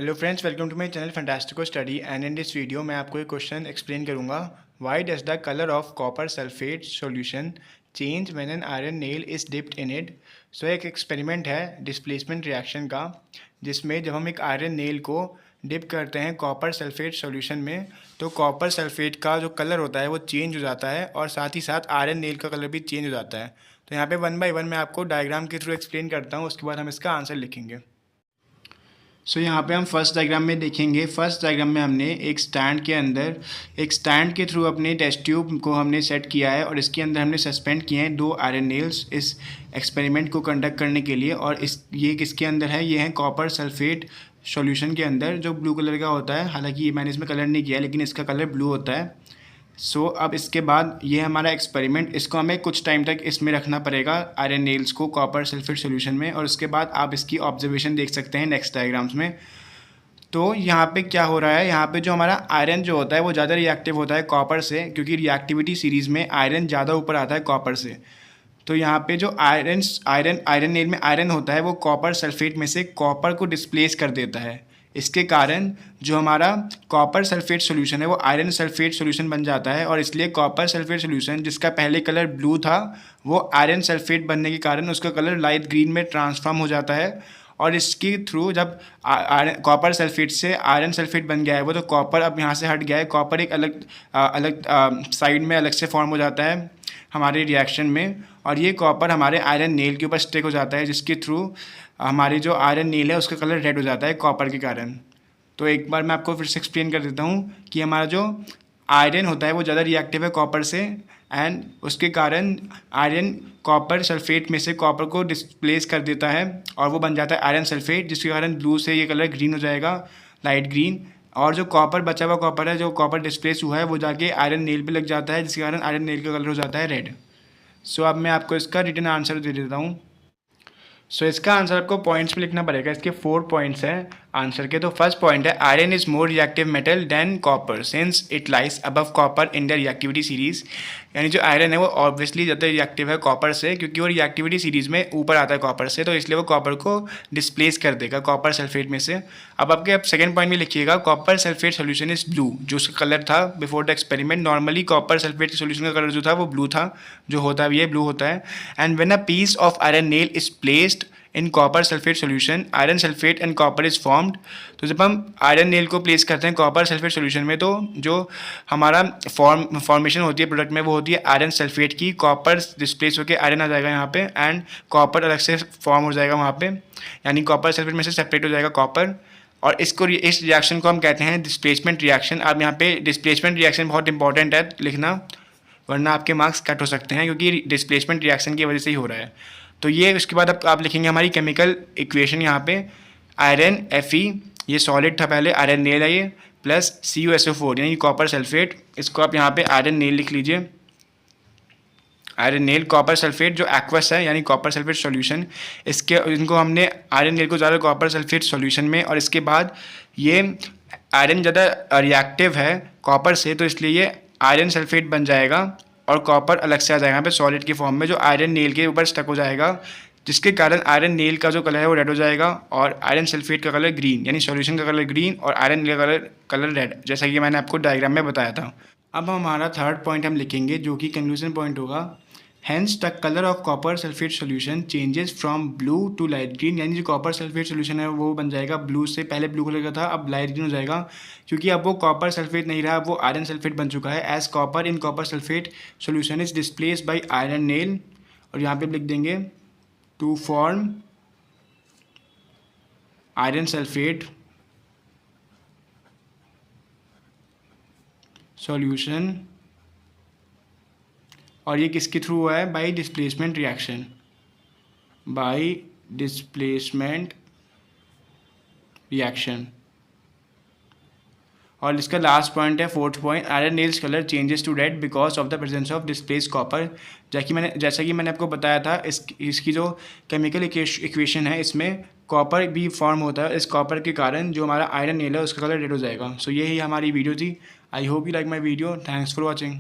Hello friends, welcome to my channel fantastico study. And in this video मैं आपको एक question explain करूंगा। Why does the colour of copper sulphate solution change when an iron nail is dipped in it. So एक experiment है displacement reaction का, जिसमें जब हम एक आयरन नेल को डिप करते हैं कॉपर सल्फेट सॉल्यूशन में, तो कॉपर सल्फेट का जो कलर होता है वो चेंज हो जाता है और साथ ही साथ आयरन नेल का कलर भी चेंज हो जाता है। तो यहाँ पे वन बाय वन मैं आपको डायग्राम के थ्रू एक्सप्लेन करता हूँ, उसके बाद हम इसका आंसर लिखेंगे। सो यहाँ पे हम फर्स्ट डायग्राम में देखेंगे। फर्स्ट डायग्राम में हमने एक स्टैंड के अंदर एक स्टैंड के थ्रू अपने टेस्ट ट्यूब को हमने सेट किया है और इसके अंदर हमने सस्पेंड किए हैं दो आयरन नेल्स इस एक्सपेरिमेंट को कंडक्ट करने के लिए। और ये किसके अंदर है? ये है कॉपर सल्फेट सॉल्यूशन के अंदर, जो ब्लू कलर का होता है। हालांकि ये मैंने इसमें कलर नहीं किया है, लेकिन इसका कलर ब्लू होता है। अब इसके बाद ये हमारा एक्सपेरिमेंट, इसको हमें कुछ टाइम तक इसमें रखना पड़ेगा आयरन नेल्स को कॉपर सल्फेट सॉल्यूशन में, और उसके बाद आप इसकी ऑब्जर्वेशन देख सकते हैं नेक्स्ट डायग्राम्स में। तो यहाँ पे क्या हो रहा है, यहाँ पे जो हमारा आयरन जो होता है वो ज़्यादा रिएक्टिव होता है कॉपर से, क्योंकि रिएक्टिविटी सीरीज़ में आयरन ज़्यादा ऊपर आता है कॉपर से। तो यहाँ पे जो आयरन नेल में आयरन होता है वो कॉपर सल्फेट में से कॉपर को डिस्प्लेस कर देता है। इसके कारण जो हमारा कॉपर सल्फेट सॉल्यूशन है वो आयरन सल्फेट सॉल्यूशन बन जाता है, और इसलिए कॉपर सल्फेट सॉल्यूशन जिसका पहले कलर ब्लू था वो आयरन सल्फेट बनने के कारण उसका कलर लाइट ग्रीन में ट्रांसफॉर्म हो जाता है। और इसके थ्रू जब कॉपर सल्फेट से आयरन सल्फेट बन गया है वो, तो कॉपर अब यहाँ से हट गया है। कॉपर एक अलग साइड में अलग से फॉर्म हो जाता है हमारे रिएक्शन में, और ये कॉपर हमारे आयरन नेल के ऊपर स्टिक हो जाता है, जिसके थ्रू हमारी जो आयरन नेल है उसका कलर रेड हो जाता है कॉपर के कारण। तो एक बार मैं आपको फिर से एक्सप्लेन कर देता हूँ कि हमारा जो आयरन होता है वो ज़्यादा रिएक्टिव है कॉपर से, एंड उसके कारण आयरन कॉपर सल्फेट में से कॉपर को डिस्प्लेस कर देता है और वो बन जाता है आयरन सल्फेट, जिसके कारण ब्लू से ये कलर ग्रीन हो जाएगा, लाइट ग्रीन। और जो कॉपर बचा हुआ कॉपर है, जो कॉपर डिस्प्लेस हुआ है, वो जाके आयरन नेल पे लग जाता है, जिसके कारण आयरन नेल का कलर हो जाता है रेड। अब मैं आपको इसका रिटन आंसर दे देता हूँ। इसका आंसर आपको पॉइंट्स में लिखना पड़ेगा। इसके 4 पॉइंट्स हैं आंसर के। तो फर्स्ट पॉइंट है, iron is more reactive metal than copper since it lies above copper in the reactivity series. यानी जो आयरन है वो ऑब्वियसली ज़्यादा रिएक्टिव है कॉपर से, क्योंकि वो रिएक्टिविटी सीरीज में ऊपर आता है कॉपर से, तो इसलिए वो कॉपर को डिस्प्लेस कर देगा कॉपर सल्फेट में से। अब आपके सेकंड पॉइंट में लिखिएगा, copper sulphate solution is blue. जो उसका कलर था before the experiment, normally copper sulphate solution का कलर जो था वो ब्लू था, जो होता है ये ब्लू होता है। And when a piece of iron nail is placed in copper sulphate solution, iron sulphate and copper is formed. तो जब हम आयरन नेल को प्लेस करते हैं कॉपर सल्फेट सोल्यूशन में, तो जो हमारा फॉर्मेशन होती है प्रोडक्ट में वो होती है आयरन सल्फेट की। कॉपर डिस्प्लेस होकर आयरन आ जाएगा यहाँ पे, एंड कॉपर अलग से फॉर्म हो जाएगा वहाँ पे, यानी कॉपर सल्फेट में से सेपरेट हो जाएगा कॉपर। और इस रिएक्शन को हम कहते हैं डिस्प्लेसमेंट रिएक्शन। अब यहाँ पे डिस्प्लेसमेंट रिएक्शन बहुत इंपॉर्टेंट है लिखना, वरना आपके मार्क्स कट हो सकते हैं, क्योंकि डिस्प्लेसमेंट रिएक्शन की वजह से ही हो रहा है। तो ये उसके बाद आप लिखेंगे हमारी केमिकल इक्वेशन। यहाँ पे आयरन Fe, ये सॉलिड था पहले, आयरन नेल है ये, प्लस CuSO4 यानी कॉपर सल्फेट। इसको आप यहाँ पे आयरन नेल लिख लीजिए, आयरन नेल कॉपर सल्फेट जो एक्वस है, यानी कॉपर सल्फेट सॉल्यूशन। इनको हमने आयरन नेल को ज़्यादा कॉपर सल्फेट सॉल्यूशन में, और इसके बाद ये आयरन ज़्यादा रिएक्टिव है कॉपर से, तो इसलिए ये आयरन सल्फेट बन जाएगा और कॉपर अलग से आ जाएगा यहाँ पे सॉलिड की फॉर्म में, जो आयरन नेल के ऊपर स्टक हो जाएगा, जिसके कारण आयरन नेल का जो कलर है वो रेड हो जाएगा और आयरन सल्फेट का कलर ग्रीन, यानी सॉल्यूशन का कलर ग्रीन और आयरन नेल का कलर रेड, जैसा कि मैंने आपको डायग्राम में बताया था। अब हमारा थर्ड पॉइंट हम लिखेंगे, जो कि कंक्लूजन पॉइंट होगा। Hence the colour of copper sulphate solution changes from blue to light green. यानी जो कॉपर सल्फेट सोल्यूशन है वो बन जाएगा ब्लू से, पहले ब्लू कलर का था अब लाइट ग्रीन हो जाएगा, क्योंकि अब वो कॉपर सल्फेट नहीं रहा, वो आयरन सल्फेट बन चुका है। As copper in copper sulphate solution is displaced by iron nail, और यहाँ पे लिख देंगे to form iron sulphate solution. और ये किसके थ्रू हुआ है? By displacement reaction, by displacement reaction. और इसका लास्ट पॉइंट है fourth point, iron nails colour changes to red because of the presence of displace copper. जैसा कि मैंने आपको बताया था, इसकी जो केमिकल इक्वेशन है इसमें कॉपर भी फॉर्म होता है। इस कॉपर के कारण जो हमारा आयरन नेल है उसका कलर रेड हो जाएगा। सो ये ही हमारी वीडियो थी। I hope you like my video. Thanks for watching.